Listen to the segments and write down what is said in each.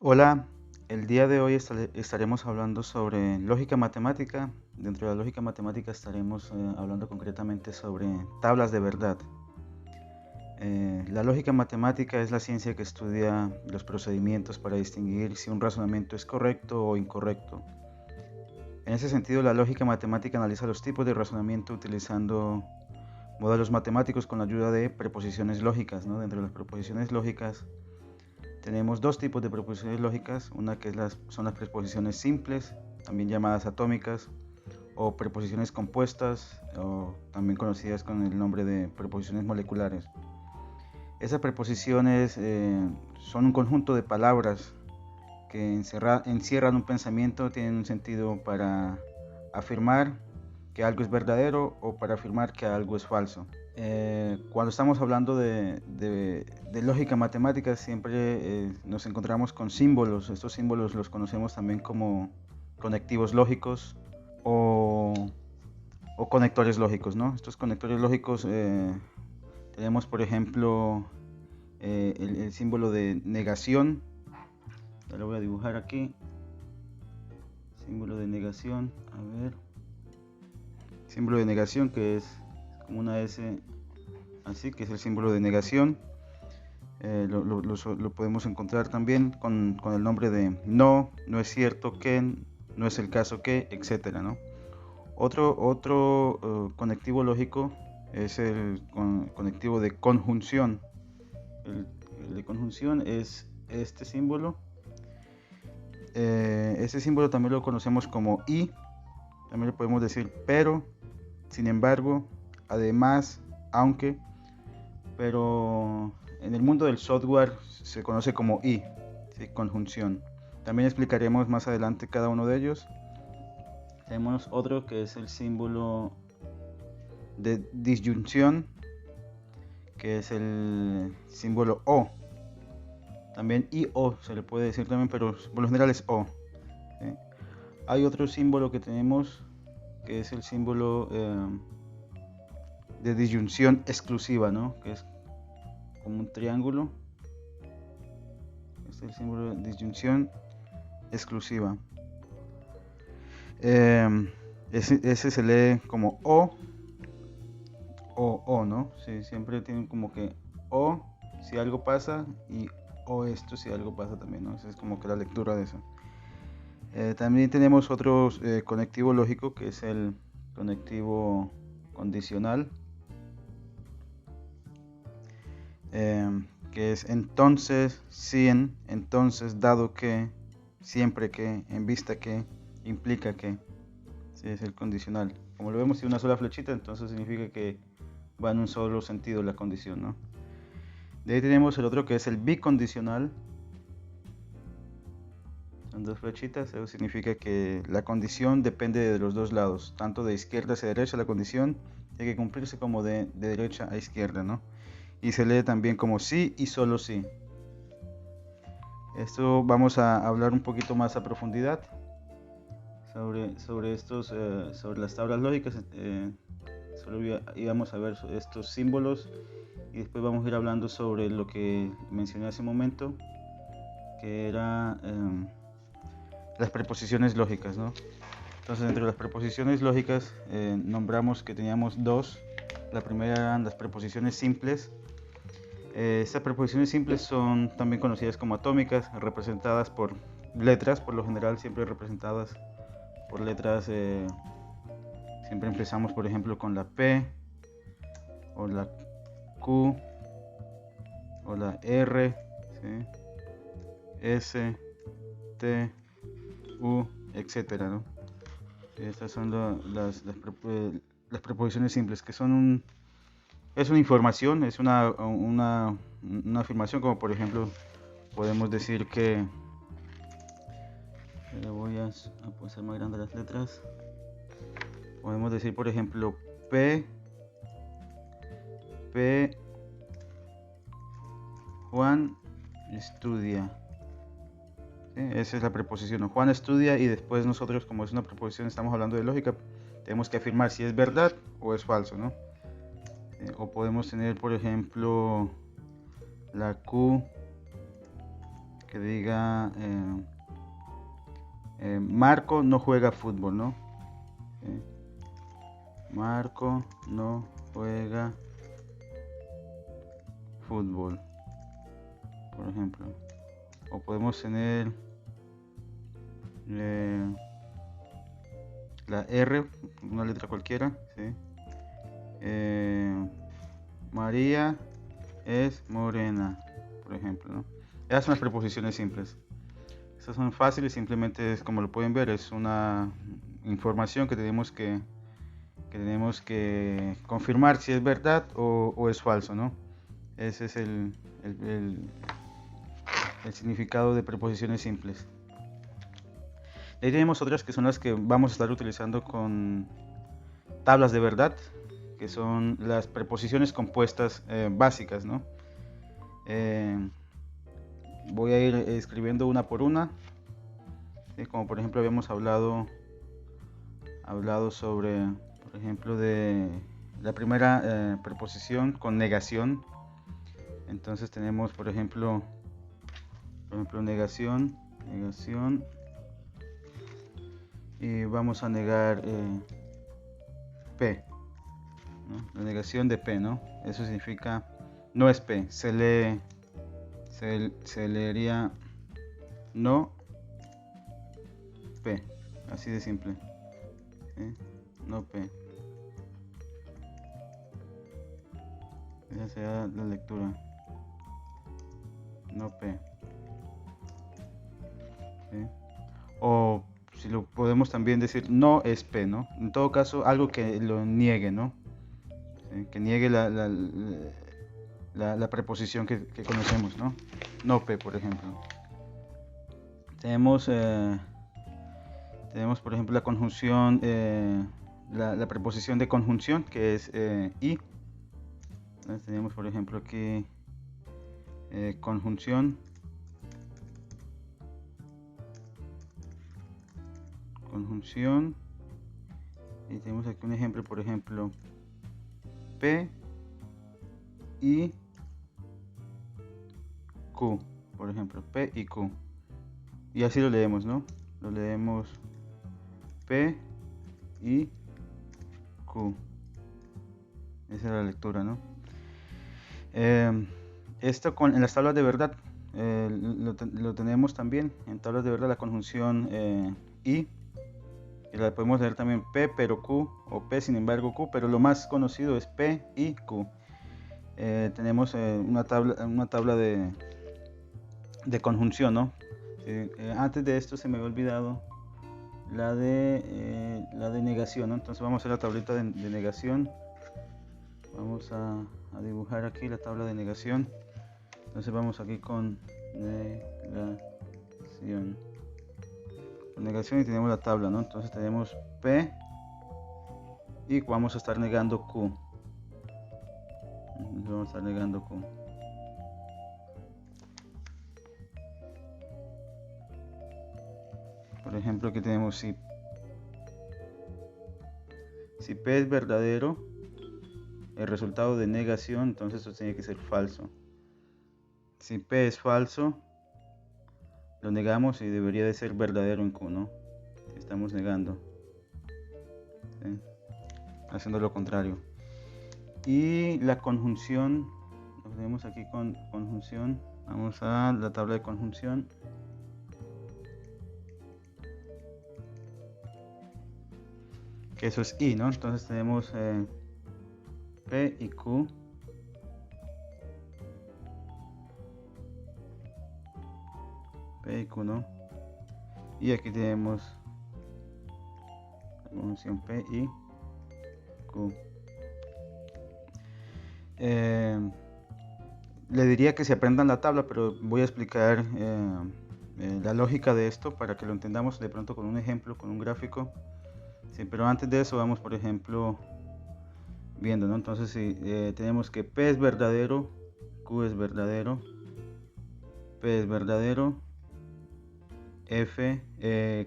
Hola, el día de hoy estaremos hablando sobre lógica matemática. Dentro de la lógica matemática estaremos hablando concretamente sobre tablas de verdad. La lógica matemática es la ciencia que estudia los procedimientos para distinguir si un razonamiento es correcto o incorrecto. En ese sentido, la lógica matemática analiza los tipos de razonamiento utilizando modelos matemáticos con la ayuda de preposiciones lógicas, ¿no? Dentro de las preposiciones lógicas tenemos dos tipos de preposiciones lógicas, una que son las preposiciones simples, también llamadas atómicas, o preposiciones compuestas, o también conocidas con el nombre de preposiciones moleculares. Esas preposiciones son un conjunto de palabras que encierran un pensamiento, tienen un sentido para afirmar que algo es verdadero o para afirmar que algo es falso. Cuando estamos hablando de lógica matemática siempre nos encontramos con símbolos. Estos símbolos los conocemos también como conectivos lógicos o, o conectores lógicos, ¿no? Estos conectores lógicos tenemos, por ejemplo, el símbolo de negación. Ya lo voy a dibujar aquí. Símbolo de negación, a ver. Símbolo de negación, que es como una S así, que es el símbolo de negación. Lo podemos encontrar también con el nombre de no, no es cierto que, no es el caso que, etcétera, ¿no? Otro conectivo lógico es el conectivo de conjunción. El de conjunción es este símbolo. Este símbolo también lo conocemos como y, también le podemos decir pero, sin embargo, además, aunque, pero en el mundo del software se conoce como y, ¿sí? Conjunción. También explicaremos más adelante cada uno de ellos. Tenemos otro que es el símbolo de disyunción, que es el símbolo O. También I O se le puede decir también, pero por lo general es O. ¿Sí? Hay otro símbolo que tenemos que es el símbolo de disyunción exclusiva, ¿no? Que es como un triángulo. Este es el símbolo de disyunción exclusiva. Ese se lee como o, ¿no? Sí, siempre tienen como que o si algo pasa y o esto si algo pasa también, ¿no? Esa es como que la lectura de eso. También tenemos otro conectivo lógico que es el conectivo condicional, que es entonces, si entonces, dado que, siempre que, en vista que, implica que. Sí, es el condicional. Como lo vemos, si una sola flechita, entonces significa que va en un solo sentido la condición, ¿no? De ahí tenemos el otro que es el bicondicional. Son dos flechitas, eso significa que la condición depende de los dos lados, tanto de izquierda hacia derecha la condición tiene que cumplirse como de derecha a izquierda, ¿no? Y se lee también como sí y solo sí. Esto vamos a hablar un poquito más a profundidad sobre las tablas lógicas. Solo íbamos a ver estos símbolos y después vamos a ir hablando sobre lo que mencioné hace un momento, que era las preposiciones lógicas, ¿no? Entonces, entre las preposiciones lógicas nombramos que teníamos dos. La primera eran las preposiciones simples. Estas preposiciones simples son también conocidas como atómicas, representadas por letras, por lo general siempre representadas por letras. Siempre empezamos, por ejemplo, con la P o la Q o la R, ¿sí? S, T, U, etcétera, ¿no? Estas son las preposiciones simples, que son es una información, es una afirmación, como por ejemplo podemos decir que, le voy a hacer más grandes las letras, podemos decir por ejemplo P, Juan estudia. ¿Sí? Esa es la preposición. Juan estudia y después nosotros, como es una preposición, estamos hablando de lógica, tenemos que afirmar si es verdad o es falso, ¿no? O podemos tener, por ejemplo, la Q, que diga Marco no juega fútbol, ¿no? Marco no juega fútbol, por ejemplo. O podemos tener la R, una letra cualquiera, ¿sí? María es morena, por ejemplo, ¿no? Esas son las preposiciones simples. Estas son fáciles, simplemente es, como lo pueden ver, es una información que tenemos que confirmar si es verdad o es falso, ¿no? Ese es el significado de preposiciones simples. Ahí tenemos otras que son las que vamos a estar utilizando con tablas de verdad, que son las preposiciones compuestas básicas, ¿no? Voy a ir escribiendo una por una, ¿sí? Como por ejemplo habíamos hablado sobre, por ejemplo, de la primera preposición con negación. Entonces tenemos, por ejemplo, negación, y vamos a negar P, ¿no? La negación de P, ¿no? Eso significa no es P, se leería no P, así de simple, ¿sí? No P. Esa será la lectura, no P, ¿sí? O si lo podemos también decir no es P, ¿no? En todo caso, algo que lo niegue, ¿no? ¿Sí? Que niegue la preposición que conocemos, ¿no? No P, por ejemplo. Tenemos, por ejemplo, la conjunción, la preposición de conjunción, que es y. Entonces, tenemos, por ejemplo, aquí conjunción, y tenemos aquí un ejemplo, por ejemplo, P y Q, por ejemplo, P y Q, y así lo leemos, ¿no? Lo leemos P y Q. Esa es la lectura, ¿no? Esto en las tablas de verdad lo tenemos también en tablas de verdad, la conjunción y la podemos leer también P pero Q, o P sin embargo Q, pero lo más conocido es P y Q. Tenemos una tabla de conjunción, ¿no? Antes de esto se me había olvidado la de negación, ¿no? Entonces vamos a hacer la tablita de negación. Vamos a dibujar aquí la tabla de negación. Entonces vamos aquí con negación y tenemos la tabla, ¿no? Entonces tenemos P y vamos a estar negando Q. Vamos a estar negando Q. Por ejemplo, aquí tenemos si P es verdadero, el resultado de negación, entonces eso tiene que ser falso. Si P es falso, lo negamos y debería de ser verdadero en Q, ¿no? Estamos negando, ¿sí? Haciendo lo contrario. Y la conjunción, lo tenemos aquí con conjunción. Vamos a la tabla de conjunción. Que eso es I, ¿no? Entonces tenemos P y Q. P y Q, ¿no? Y aquí tenemos la conjunción P y Q. Le diría que se aprendan la tabla, pero voy a explicar la lógica de esto para que lo entendamos de pronto con un ejemplo, con un gráfico. Sí, pero antes de eso vamos, por ejemplo, viendo, ¿no? Entonces si tenemos que P es verdadero, Q es verdadero, P es verdadero,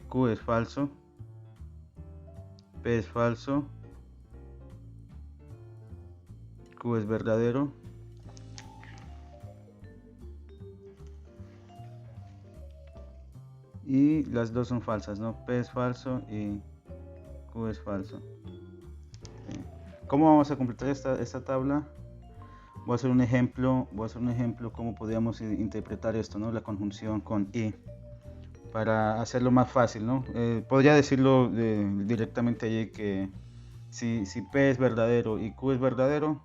Q es falso, P es falso, Q es verdadero, y las dos son falsas, ¿no? P es falso y Q es falso. ¿Sí? ¿Cómo vamos a completar esta tabla? Voy a hacer un ejemplo cómo podríamos interpretar esto, ¿no? La conjunción con y, para hacerlo más fácil, ¿no? Podría decirlo directamente allí que si P es verdadero y Q es verdadero,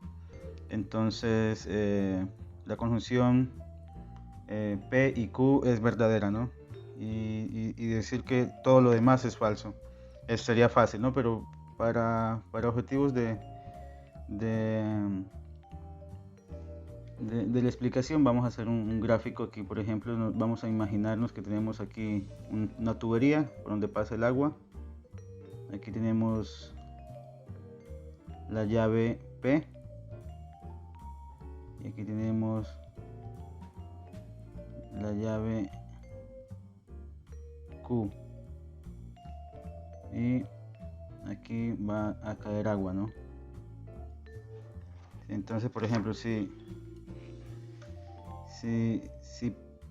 entonces la conjunción P y Q es verdadera, ¿no? Y decir que todo lo demás es falso. Eso sería fácil, ¿no? Pero para objetivos de la explicación vamos a hacer un gráfico aquí. Por ejemplo, vamos a imaginarnos que tenemos aquí una tubería por donde pasa el agua. Aquí tenemos la llave P y aquí tenemos la llave Q y aquí va a caer agua, ¿no? Entonces, por ejemplo, si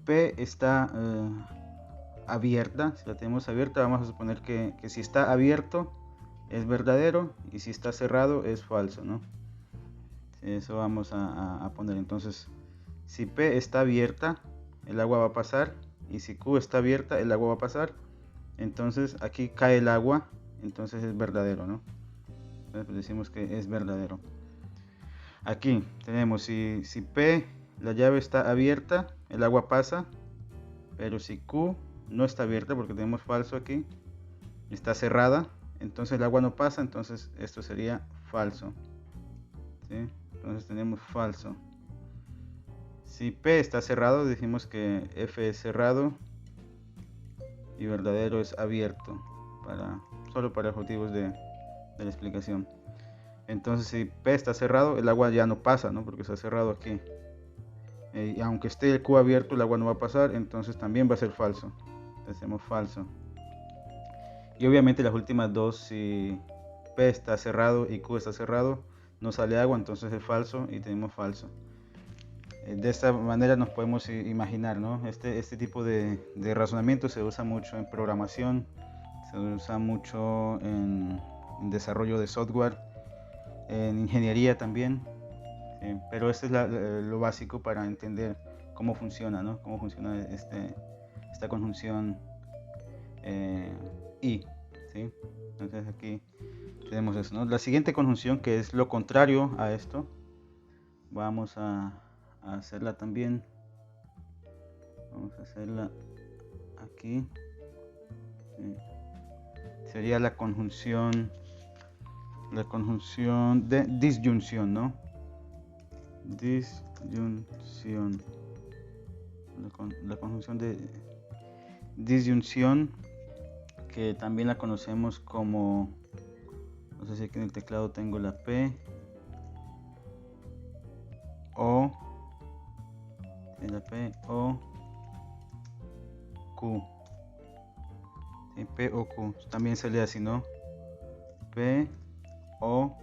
P está abierta, si la tenemos abierta, vamos a suponer que si está abierto es verdadero y si está cerrado es falso, ¿no? Eso vamos a poner. Entonces, si P está abierta, el agua va a pasar, y si Q está abierta, el agua va a pasar. Entonces aquí cae el agua, entonces es verdadero, ¿no? Entonces pues decimos que es verdadero. Aquí tenemos si P, la llave está abierta, el agua pasa, pero si Q no está abierta, porque tenemos falso aquí, está cerrada, entonces el agua no pasa, entonces esto sería falso, ¿sí? Entonces tenemos falso. Si P está cerrado, decimos que F es cerrado y verdadero es abierto, solo para objetivos de la explicación. Entonces si P está cerrado, el agua ya no pasa, ¿no? Porque está cerrado aquí. Y aunque esté el Q abierto, el agua no va a pasar, entonces también va a ser falso. Hacemos falso. Y obviamente las últimas dos, si P está cerrado y Q está cerrado, no sale agua, entonces es falso y tenemos falso. De esta manera nos podemos imaginar, ¿no? Este tipo de razonamiento se usa mucho en programación, se usa mucho en desarrollo de software, en ingeniería también, ¿sí? Pero esto es lo básico para entender cómo funciona, ¿no? Cómo funciona esta conjunción y, ¿sí? Entonces aquí tenemos eso, ¿no? La siguiente conjunción, que es lo contrario a esto, vamos a hacerla también. Vamos a hacerla aquí. Sí. Sería la conjunción de disyunción, ¿no? Disyunción. La conjunción de disyunción, que también la conocemos como, no sé si aquí en el teclado tengo la P o Q. Sí, P o Q. También se lee así, ¿no? P o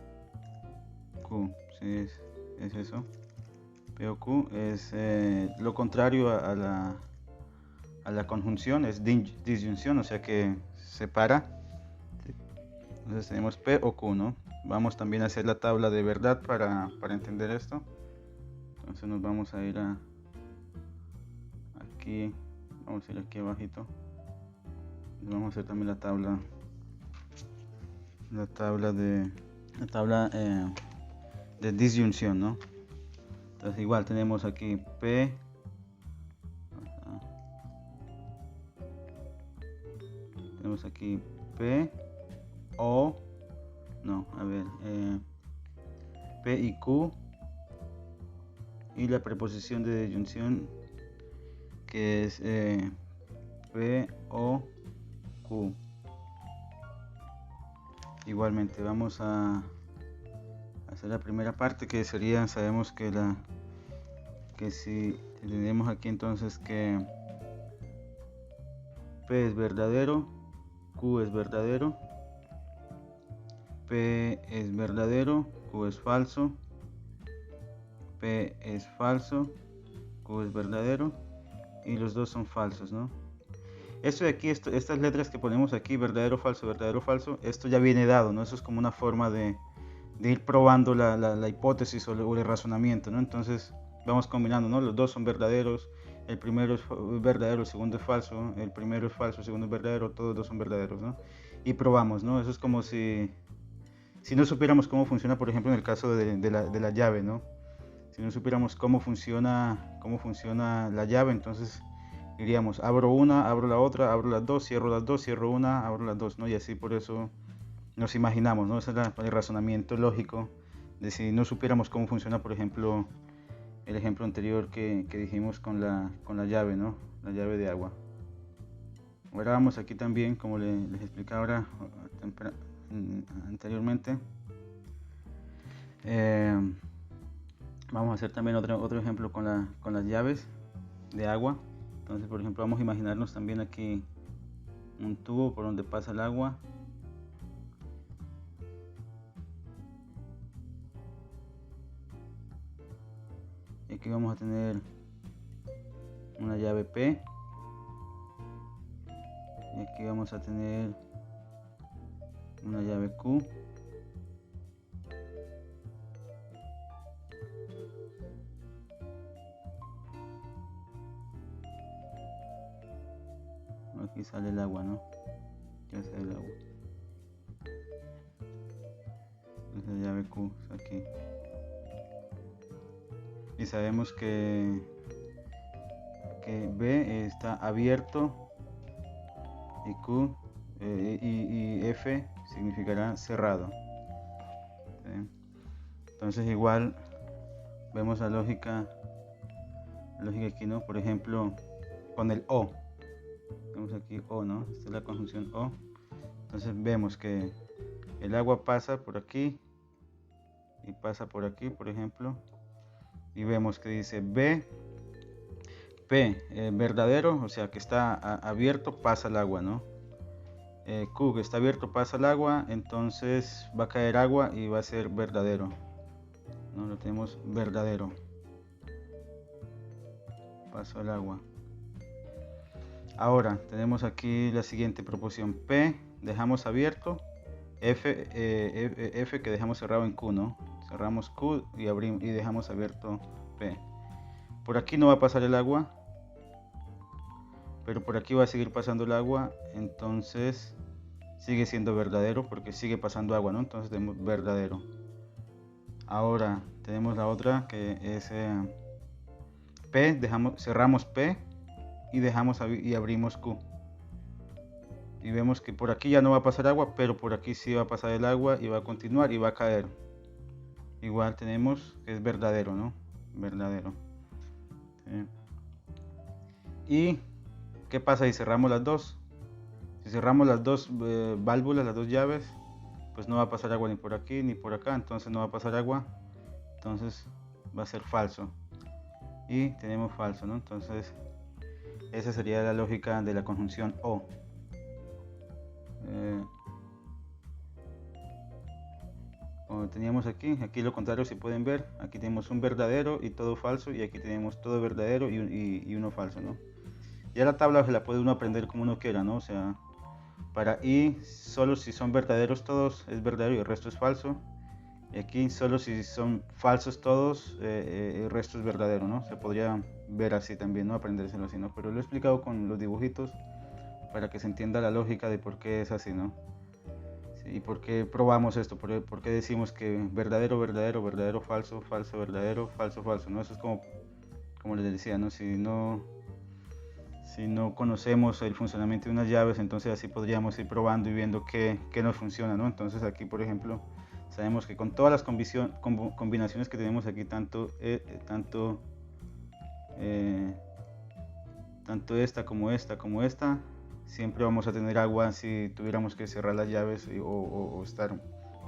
Q. Sí, es eso. P o Q es lo contrario a la conjunción, es disyunción, o sea que separa. Entonces tenemos P o Q, ¿no? Vamos también a hacer la tabla de verdad para entender esto. Entonces nos vamos a ir aquí, vamos a ir aquí abajito. Vamos a hacer también la tabla de disyunción, ¿no? Entonces igual tenemos aquí P, tenemos aquí P o no, a ver, P y Q, y la preposición de disyunción, que es P o Q. Igualmente vamos a hacer la primera parte, que sería, sabemos que si tenemos aquí entonces que P es verdadero, Q es verdadero, P es verdadero, Q es falso, P es falso, Q es verdadero, y los dos son falsos, ¿no? Esto de aquí, estas letras que ponemos aquí, verdadero, falso, esto ya viene dado, ¿no? Eso es como una forma de ir probando la hipótesis o el razonamiento, ¿no? Entonces vamos combinando, ¿no? Los dos son verdaderos, el primero es verdadero, el segundo es falso, el primero es falso, el segundo es verdadero, todos dos son verdaderos, ¿no? Y probamos, ¿no? Eso es como si no supiéramos cómo funciona, por ejemplo, en el caso de la llave, ¿no? Si no supiéramos cómo funciona la llave, entonces diríamos, abro una, abro la otra, abro las dos, cierro una, abro las dos, ¿no? Y así por eso nos imaginamos, ¿no? Ese es el razonamiento lógico de si no supiéramos cómo funciona, por ejemplo, el ejemplo anterior que dijimos con la llave, ¿no? La llave de agua. Ahora vamos aquí también, como les explicaba ahora anteriormente. Vamos a hacer también otro ejemplo con las llaves de agua. Entonces, por ejemplo, vamos a imaginarnos también aquí un tubo por donde pasa el agua. Y aquí vamos a tener una llave P. Y aquí vamos a tener una llave Q. Aquí sale el agua, ¿no? Ya sale el agua. Esa llave Q es aquí. Y sabemos que B está abierto y Q y F significará cerrado. ¿Sí? Entonces igual vemos la lógica aquí, ¿no? Por ejemplo, con el O. Tenemos aquí O, ¿no? Esta es la conjunción O. Entonces vemos que el agua pasa por aquí y pasa por aquí, por ejemplo. Y vemos que dice B, P, verdadero, o sea que está abierto, pasa el agua, ¿no? Q, que está abierto, pasa el agua, entonces va a caer agua y va a ser verdadero, ¿no? Lo tenemos verdadero. Pasó el agua. Ahora tenemos aquí la siguiente proporción. P dejamos abierto, F que dejamos cerrado en Q, ¿no? Cerramos Q y abrimos y dejamos abierto P. Por aquí no va a pasar el agua, pero por aquí va a seguir pasando el agua, entonces sigue siendo verdadero porque sigue pasando agua, ¿no? Entonces tenemos verdadero. Ahora tenemos la otra que es P, cerramos P y abrimos Q. Y vemos que por aquí ya no va a pasar agua, pero por aquí sí va a pasar el agua y va a continuar y va a caer. Igual tenemos que es verdadero, ¿no? Verdadero. ¿Sí? ¿Y qué pasa si cerramos las dos? Si cerramos las dos válvulas, las dos llaves, pues no va a pasar agua ni por aquí ni por acá, entonces no va a pasar agua, entonces va a ser falso. Y tenemos falso, ¿no? Entonces esa sería la lógica de la conjunción O. Como teníamos aquí lo contrario, si pueden ver, aquí tenemos un verdadero y todo falso, y aquí tenemos todo verdadero y uno falso, ¿no? Ya la tabla se la puede uno aprender como uno quiera, ¿no? O sea, para I, solo si son verdaderos todos es verdadero y el resto es falso. Y aquí solo si son falsos todos, el resto es verdadero, ¿no? Se podría ver así también, ¿no? Aprendérselo así, ¿no? Pero lo he explicado con los dibujitos para que se entienda la lógica de por qué es así, ¿no? Sí, y por qué probamos esto, por qué decimos que verdadero, verdadero, verdadero, falso, falso, verdadero, falso, falso, ¿no? Eso es como les decía, ¿no? Si no conocemos el funcionamiento de unas llaves, entonces así podríamos ir probando y viendo qué nos funciona, ¿no? Entonces aquí, por ejemplo, sabemos que con todas las combinaciones que tenemos aquí, tanto esta como esta, siempre vamos a tener agua si tuviéramos que cerrar las llaves o estar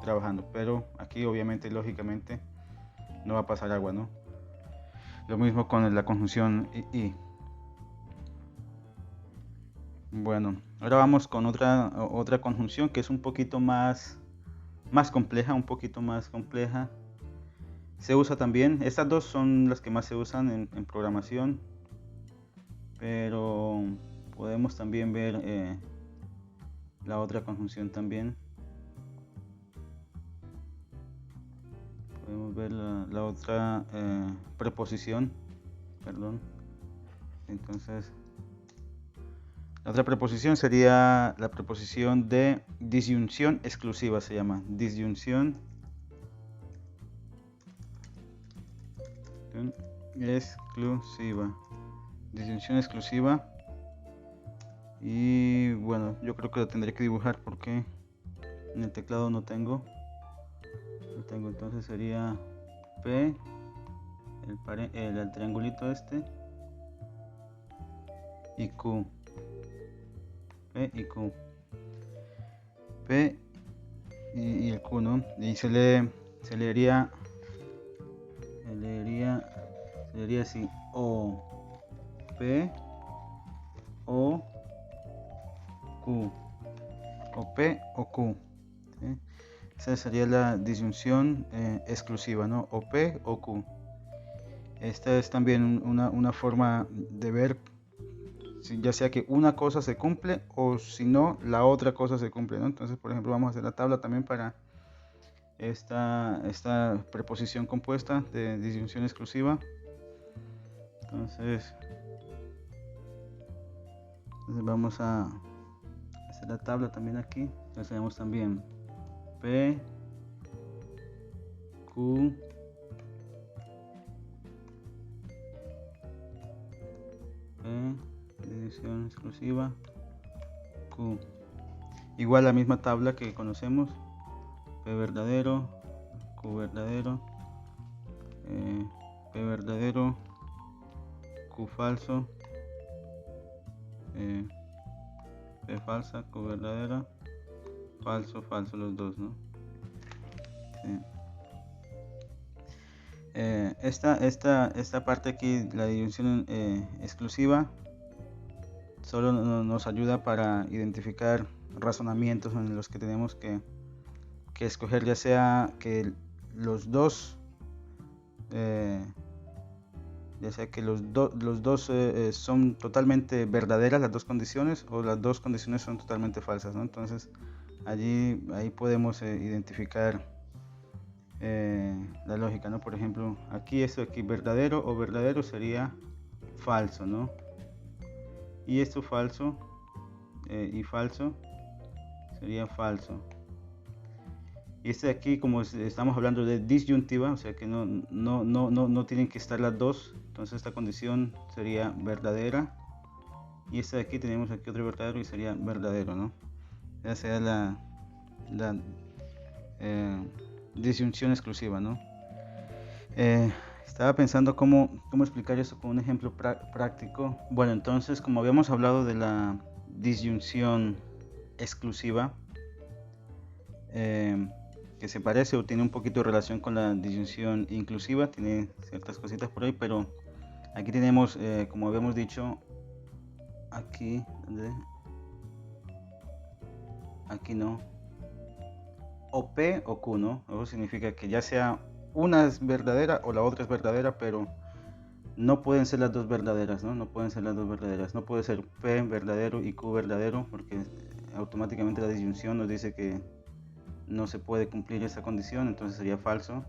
trabajando, pero aquí obviamente, lógicamente, no va a pasar agua, ¿no? Lo mismo con la conjunción I. Bueno, ahora vamos con otra conjunción que es un poquito más compleja, Se usa también, estas dos son las que más se usan en programación, pero podemos también ver la otra conjunción también. Podemos ver la otra preposición, perdón. Entonces, la otra preposición sería la preposición de disyunción exclusiva, se llama disyunción exclusiva. Disyunción exclusiva. Y bueno, yo creo que lo tendré que dibujar porque en el teclado no tengo. Entonces sería P, el triangulito este, y Q. P y Q. P y el Q, ¿no? Y se leería así: O, P, O, Q. O P o Q. ¿Sí? Esa sería la disyunción exclusiva, ¿no? O P o Q. Esta es también una forma de ver, ya sea que una cosa se cumple o si no, la otra cosa se cumple, ¿no? Entonces, por ejemplo, vamos a hacer la tabla también para esta preposición compuesta de disyunción exclusiva. Entonces vamos a hacer la tabla también aquí. Entonces tenemos también P, Q, P, disyunción exclusiva, Q. Igual la misma tabla que conocemos: P verdadero, Q verdadero, P verdadero, Q falso, P falsa, Q verdadera, falso, falso, los dos, ¿no? Sí. Esta parte aquí, la disyunción exclusiva, solo nos ayuda para identificar razonamientos en los que tenemos que escoger, ya sea que los dos son totalmente verdaderas las dos condiciones, o las dos condiciones son totalmente falsas, ¿no? Entonces ahí podemos identificar la lógica, ¿no? Por ejemplo, esto aquí verdadero o verdadero sería falso, ¿no? Y esto falso y falso sería falso. Y este de aquí, como estamos hablando de disyuntiva, o sea que no tienen que estar las dos, entonces esta condición sería verdadera. Y este de aquí tenemos aquí otro verdadero y sería verdadero, ¿no? Esa sería la disyunción exclusiva, ¿no? Estaba pensando cómo explicar eso con un ejemplo práctico. Bueno, entonces, como habíamos hablado de la disyunción exclusiva, que se parece o tiene un poquito de relación con la disyunción inclusiva, tiene ciertas cositas por ahí, pero aquí tenemos, como habíamos dicho, aquí no, o P o Q, ¿no? Eso significa que ya sea una es verdadera o la otra es verdadera, pero no pueden ser las dos verdaderas, ¿no? No pueden ser las dos verdaderas. No puede ser P verdadero y Q verdadero, porque automáticamente la disyunción nos dice que no se puede cumplir esa condición, entonces sería falso.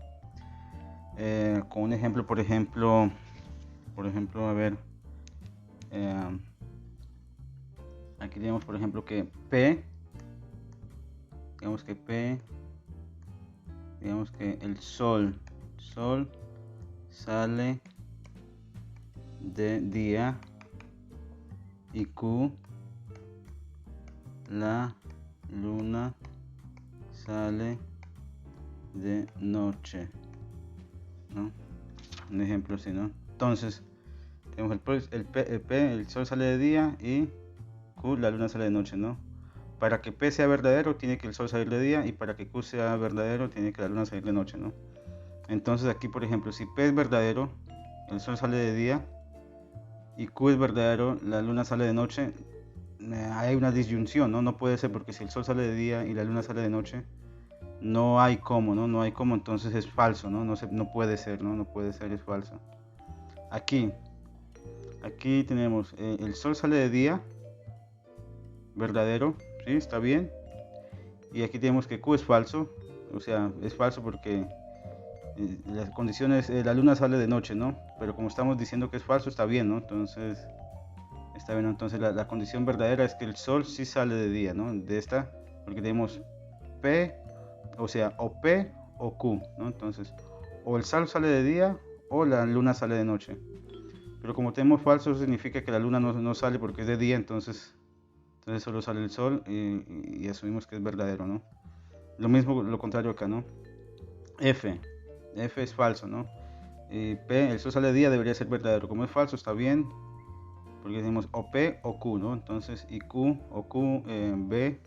Con un ejemplo, por ejemplo, a ver, aquí tenemos, por ejemplo, que P, digamos que el sol sale de día, y Q, la luna sale de noche, ¿no? Un ejemplo así, ¿no? Entonces tenemos el P, el sol sale de día, y Q, la luna sale de noche, ¿no? Para que P sea verdadero tiene que el sol salir de día, y para que Q sea verdadero tiene que la luna salir de noche, ¿no? Entonces aquí, por ejemplo, si P es verdadero, el sol sale de día, y Q es verdadero, la luna sale de noche, hay una disyunción, ¿no? No puede ser, porque si el sol sale de día y la luna sale de noche, no hay cómo, ¿no? No hay cómo, entonces es falso, ¿no? No puede ser, ¿no? No puede ser, es falso. Aquí tenemos el sol sale de día, verdadero, ¿sí? Está bien. Y aquí tenemos que Q es falso, o sea, es falso porque las condiciones, la luna sale de noche, ¿no? Pero como estamos diciendo que es falso, está bien, ¿no? Entonces, está bien, ¿no? Entonces la condición verdadera es que el sol sí sale de día, ¿no? De esta, porque tenemos P, o sea, o P o Q, ¿no? Entonces, o el sol sale de día o la luna sale de noche. Pero como tenemos falso, significa que la luna no sale porque es de día, entonces solo sale el sol y asumimos que es verdadero, ¿no? Lo mismo, lo contrario acá, ¿no? F es falso, ¿no? P, el sol sale de día, debería ser verdadero. Como es falso, está bien, porque decimos o P o Q, ¿no? Entonces, y Q o Q, B,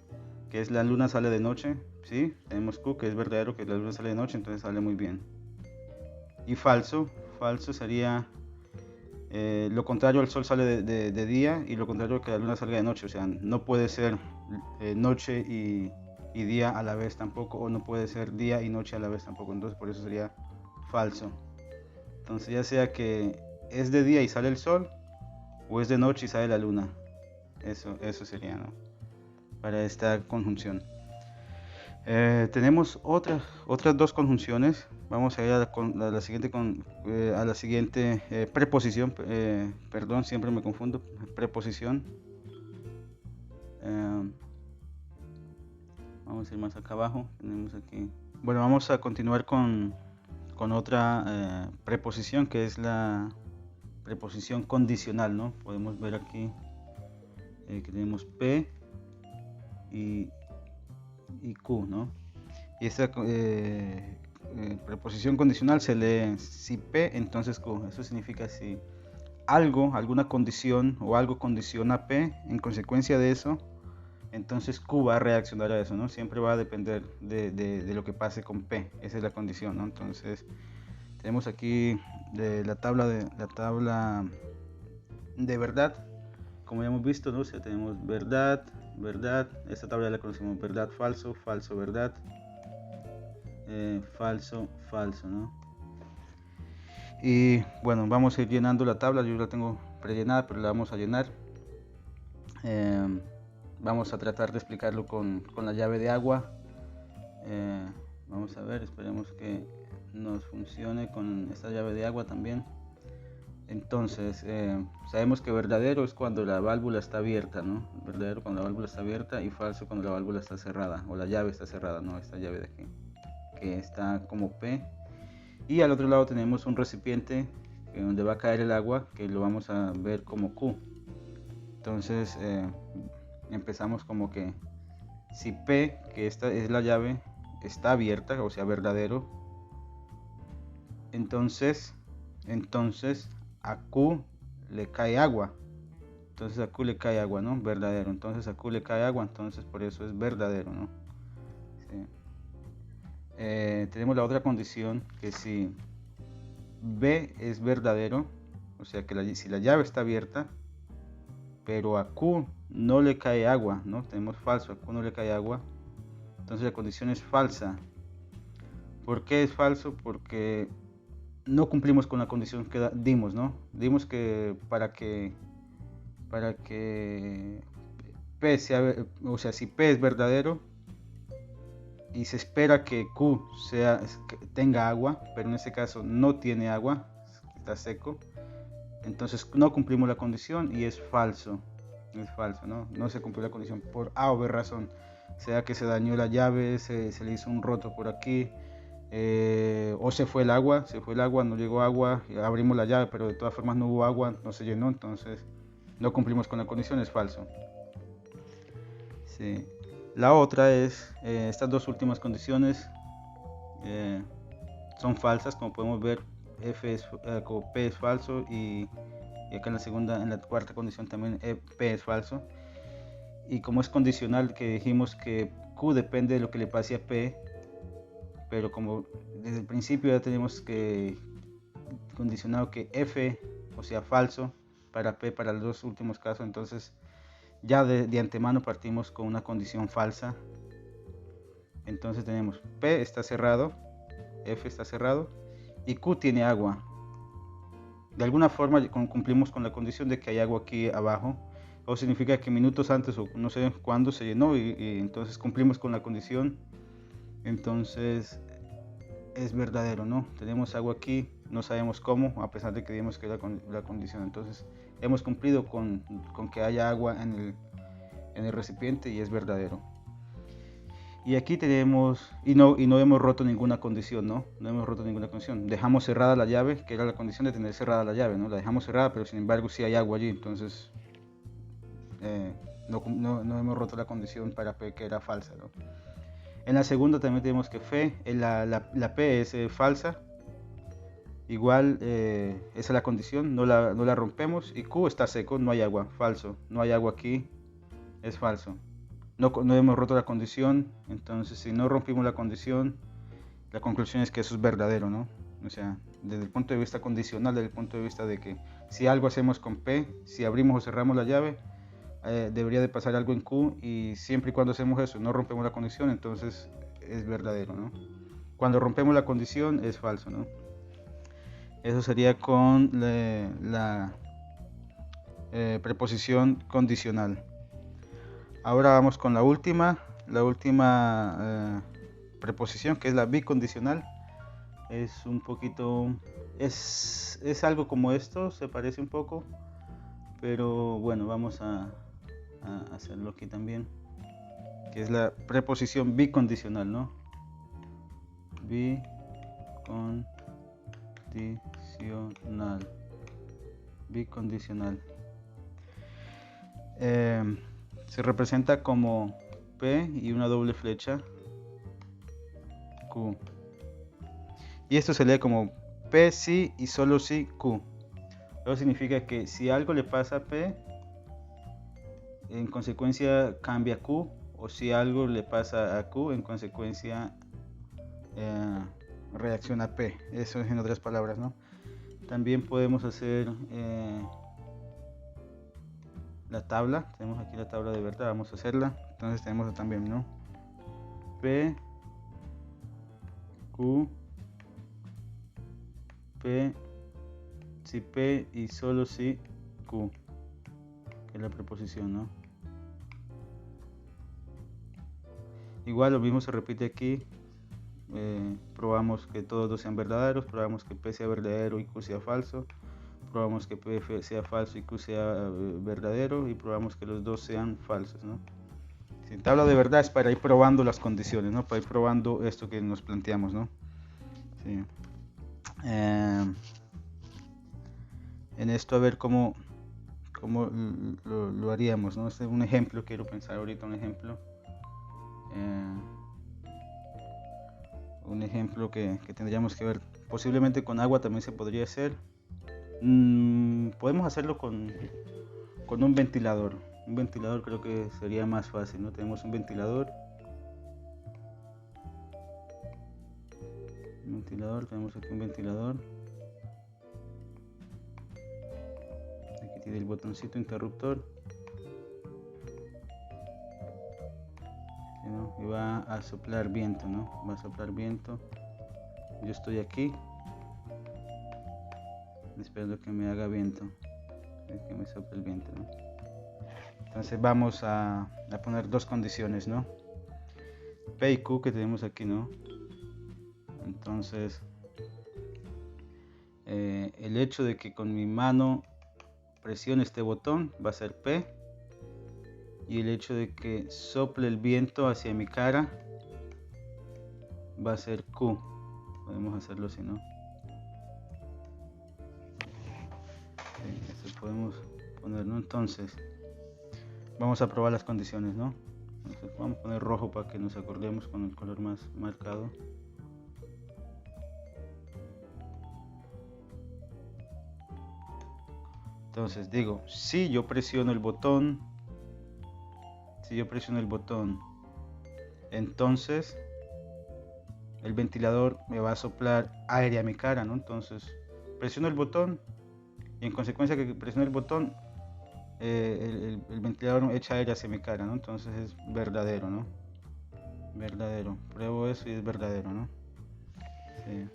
que es la luna sale de noche, ¿sí? Tenemos Q, que es verdadero, que la luna sale de noche, entonces sale muy bien. Y falso sería lo contrario, el sol sale de día y lo contrario que la luna salga de noche, o sea, no puede ser noche y día a la vez tampoco, o no puede ser día y noche a la vez tampoco, entonces por eso sería falso. Entonces ya sea que es de día y sale el sol, o es de noche y sale la luna, eso sería, ¿no? Para esta conjunción. Tenemos otras dos conjunciones. Vamos a ir a la siguiente preposición. Perdón, siempre me confundo. Preposición. Vamos a ir más acá abajo. Tenemos aquí. Bueno, vamos a continuar con otra preposición que es la preposición condicional, ¿no? Podemos ver aquí que tenemos P y Q, ¿no? Y esta preposición condicional se lee si P, entonces Q. Eso significa si alguna condición o algo condiciona P, en consecuencia de eso, entonces Q va a reaccionar a eso, ¿no? Siempre va a depender de lo que pase con P. Esa es la condición, ¿no? Entonces tenemos aquí la tabla de verdad, como ya hemos visto, ¿no? O sea, tenemos verdad, esta tabla la conocemos verdad, falso, falso, verdad, falso, falso, ¿no? Y bueno, vamos a ir llenando la tabla, yo la tengo prellenada, pero la vamos a llenar. Vamos a tratar de explicarlo con la llave de agua. Vamos a ver, esperemos que nos funcione con esta llave de agua también. Entonces, sabemos que verdadero es cuando la válvula está abierta, ¿no? Verdadero cuando la válvula está abierta y falso cuando la válvula está cerrada, o la llave está cerrada, ¿no? Esta llave de aquí, que está como P. Y al otro lado tenemos un recipiente donde va a caer el agua, que lo vamos a ver como Q. Entonces, empezamos como que si P, que esta es la llave, está abierta, o sea, verdadero, entonces a Q le cae agua. Entonces a Q le cae agua, ¿no? Verdadero. Entonces a Q le cae agua, entonces por eso es verdadero, ¿no? Sí. Tenemos la otra condición, que si B es verdadero, o sea que si la llave está abierta, pero a Q no le cae agua, ¿no? Tenemos falso, a Q no le cae agua, entonces la condición es falsa. ¿Por qué es falso? Porque no cumplimos con la condición que dimos, ¿no? Dimos que para que P sea, o sea, si P es verdadero y se espera que Q tenga agua, pero en este caso no tiene agua, está seco, entonces no cumplimos la condición y es falso, ¿no? No se cumplió la condición por A o B razón, sea que se dañó la llave, se le hizo un roto por aquí, o se fue el agua, no llegó agua, abrimos la llave, pero de todas formas no hubo agua, no se llenó, entonces no cumplimos con la condición, es falso. Sí. La otra es, estas dos últimas condiciones son falsas, como podemos ver, P es falso y acá en la cuarta condición también P es falso. Y como es condicional, que dijimos que Q depende de lo que le pase a P, pero como desde el principio ya tenemos que condicionado que F, o sea falso, para P para los dos últimos casos, entonces ya de antemano partimos con una condición falsa. Entonces tenemos P está cerrado, F está cerrado y Q tiene agua. De alguna forma cumplimos con la condición de que hay agua aquí abajo, o significa que minutos antes o no sé cuándo se llenó y entonces cumplimos con la condición, entonces es verdadero, ¿no? Tenemos agua aquí, no sabemos cómo, a pesar de que digamos que la condición, entonces hemos cumplido con que haya agua en el recipiente y es verdadero. Y aquí tenemos, y no hemos roto ninguna condición, ¿no? No hemos roto ninguna condición. Dejamos cerrada la llave, que era la condición de tener cerrada la llave, ¿no? La dejamos cerrada, pero sin embargo sí hay agua allí, entonces no hemos roto la condición para P, que era falsa, ¿no? En la segunda también tenemos que la P es falsa, igual esa es la condición, no la rompemos, y Q está seco, no hay agua, falso, no hay agua aquí, es falso. No hemos roto la condición, entonces si no rompimos la condición, la conclusión es que eso es verdadero, ¿no? O sea, desde el punto de vista condicional, desde el punto de vista de que si algo hacemos con P, si abrimos o cerramos la llave, debería de pasar algo en Q, y siempre y cuando hacemos eso, no rompemos la condición, entonces es verdadero, ¿no? Cuando rompemos la condición es falso, ¿no? Eso sería con la preposición condicional. Ahora vamos con la última preposición, que es la bicondicional. Es un poquito, es algo como esto, se parece un poco, pero bueno, vamos a hacerlo aquí también, que es la preposición bicondicional, ¿no? Bicondicional. Se representa como P y una doble flecha Q. Y esto se lee como P sí y solo sí Q. Eso significa que si algo le pasa a P, en consecuencia cambia Q, o si algo le pasa a Q, en consecuencia reacciona a P. Eso es en otras palabras, ¿no? También podemos hacer la tabla. Tenemos aquí la tabla de verdad, vamos a hacerla. Entonces tenemos también, ¿no? P, Q, P, si P y solo si Q, que es la preposición, ¿no? Igual lo mismo se repite aquí. Probamos que todos dos sean verdaderos, probamos que P sea verdadero y Q sea falso, probamos que P sea falso y Q sea verdadero, y probamos que los dos sean falsos, ¿no? Si tabla de verdad es para ir probando las condiciones, ¿no? Para ir probando esto que nos planteamos, ¿no? Sí. En esto a ver cómo lo haríamos, ¿no? Este es un ejemplo, quiero pensar ahorita un ejemplo. Un ejemplo que tendríamos que ver. Posiblemente con agua también se podría hacer. Podemos hacerlo con un ventilador. Un ventilador creo que sería más fácil, ¿no? Tenemos un ventilador. Tenemos aquí un ventilador. Aquí tiene el botoncito interruptor. ¿No? Y va a soplar viento, ¿no? Va a soplar viento. Yo estoy aquí esperando que me haga viento, que me sople el viento, ¿no? Entonces vamos a poner dos condiciones, ¿no? P y Q que tenemos aquí, ¿no? Entonces el hecho de que con mi mano presione este botón va a ser P, y el hecho de que sople el viento hacia mi cara va a ser Q. Podemos hacerlo así, ¿no? Sí, eso podemos poner, ¿no? Entonces vamos a probar las condiciones, ¿no? Entonces vamos a poner rojo para que nos acordemos con el color más marcado. Entonces digo, si yo presiono el botón, entonces el ventilador me va a soplar aire a mi cara, ¿no? Entonces presiono el botón, y en consecuencia que presiono el botón, el ventilador echa aire hacia mi cara, ¿no? Entonces es verdadero, ¿no? Verdadero. Pruebo eso y es verdadero, ¿no? Sí.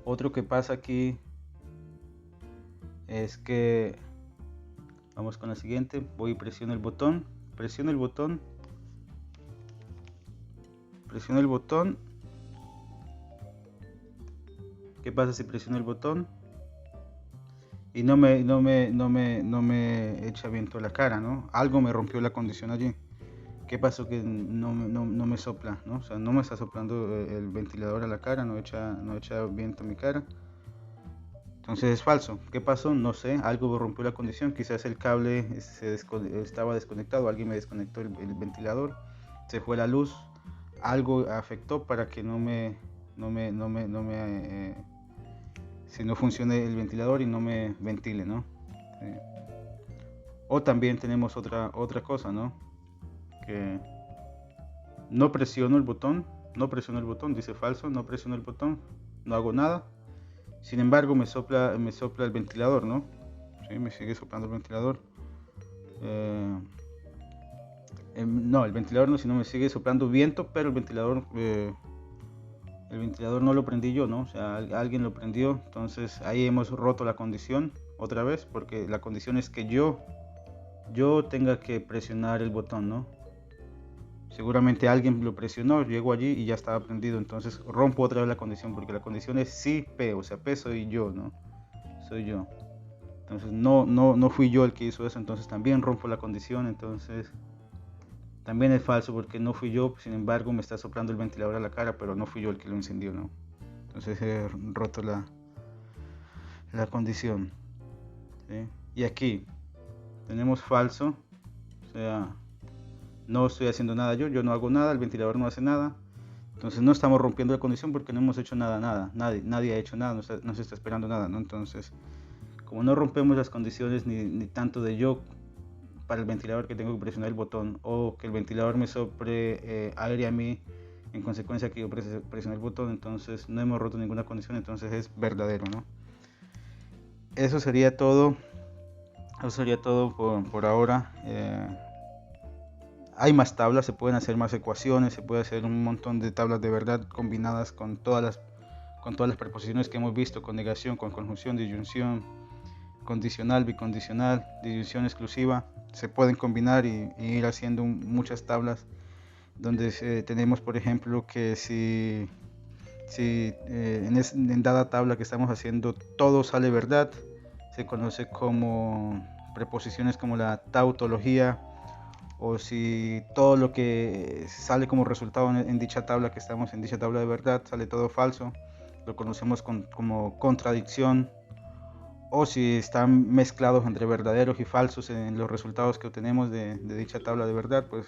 Otro que pasa aquí es que Vamos con la siguiente. Voy y presiono el botón. Presiono el botón. Presiono el botón. ¿Qué pasa si presiono el botón? Y no me echa viento a la cara, ¿no? Algo me rompió la condición allí. ¿Qué pasó? Que no me sopla, ¿no? O sea, no me está soplando el ventilador a la cara, no echa viento a mi cara. Entonces es falso. ¿Qué pasó? No sé, algo rompió la condición. Quizás el cable estaba desconectado, alguien me desconectó el ventilador, se fue la luz, algo afectó para que si no funcione el ventilador y no me ventile, ¿no? O también tenemos otra cosa, ¿no? Que no presiono el botón, dice falso, no presiono el botón, no hago nada. Sin embargo, me sopla el ventilador, ¿no? Sí, me sigue soplando el ventilador. No, el ventilador no, sino me sigue soplando viento, pero el ventilador no lo prendí yo, ¿no? O sea, alguien lo prendió. Entonces ahí hemos roto la condición otra vez, porque la condición es que yo tenga que presionar el botón, ¿no? Seguramente alguien lo presionó, llego allí y ya estaba prendido. Entonces rompo otra vez la condición, porque la condición es sí P, o sea, P soy yo, ¿no? Soy yo. Entonces no fui yo el que hizo eso, entonces también rompo la condición. Entonces también es falso, porque no fui yo, sin embargo me está soplando el ventilador a la cara, pero no fui yo el que lo encendió, ¿no? Entonces he roto la condición, ¿sí? Y aquí tenemos falso, o sea, no estoy haciendo nada yo no hago nada, el ventilador no hace nada. Entonces no estamos rompiendo la condición porque no hemos hecho nada, nadie ha hecho nada, no se está esperando nada, ¿no? Entonces, como no rompemos las condiciones ni tanto de yo para el ventilador que tengo que presionar el botón, o que el ventilador me sople aire a mí en consecuencia que yo presioné el botón, entonces no hemos roto ninguna condición, entonces es verdadero, ¿no? Eso sería todo por ahora. Hay más tablas, se pueden hacer más ecuaciones, se puede hacer un montón de tablas de verdad combinadas con todas las preposiciones que hemos visto, con negación, con conjunción, disyunción, condicional, bicondicional, disyunción exclusiva. Se pueden combinar y ir haciendo muchas tablas donde tenemos, por ejemplo, que si en dada tabla que estamos haciendo todo sale verdad, se conoce como preposiciones como la tautología, o si todo lo que sale como resultado en dicha tabla de verdad sale todo falso, lo conocemos como contradicción. O si están mezclados entre verdaderos y falsos en los resultados que obtenemos de dicha tabla de verdad, pues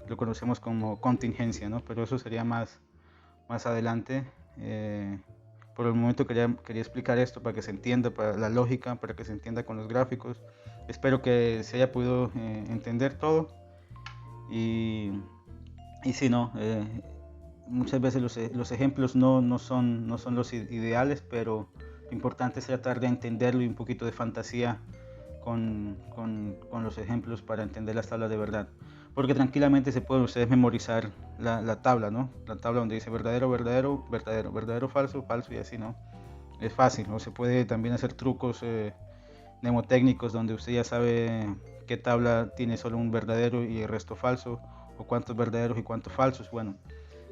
lo conocemos como contingencia, ¿no? Pero eso sería más adelante. Por el momento quería explicar esto para que se entienda, para la lógica, para que se entienda con los gráficos. Espero que se haya podido entender todo. Y si no, muchas veces los ejemplos no son los ideales, pero lo importante es tratar de entenderlo y un poquito de fantasía con los ejemplos para entender las tablas de verdad. Porque tranquilamente se pueden ustedes memorizar la tabla, ¿no? La tabla donde dice verdadero, verdadero, verdadero, verdadero, falso, falso y así, ¿no? Es fácil, o se puede también hacer trucos mnemotécnicos donde usted ya sabe qué tabla tiene solo un verdadero y el resto falso, o cuántos verdaderos y cuántos falsos. Bueno,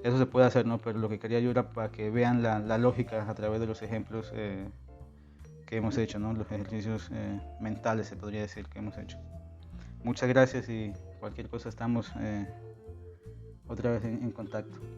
eso se puede hacer, ¿no? Pero lo que quería yo era para que vean la lógica a través de los ejemplos que hemos hecho, ¿no? Los ejercicios mentales, se podría decir, que hemos hecho. Muchas gracias, y cualquier cosa estamos otra vez en contacto.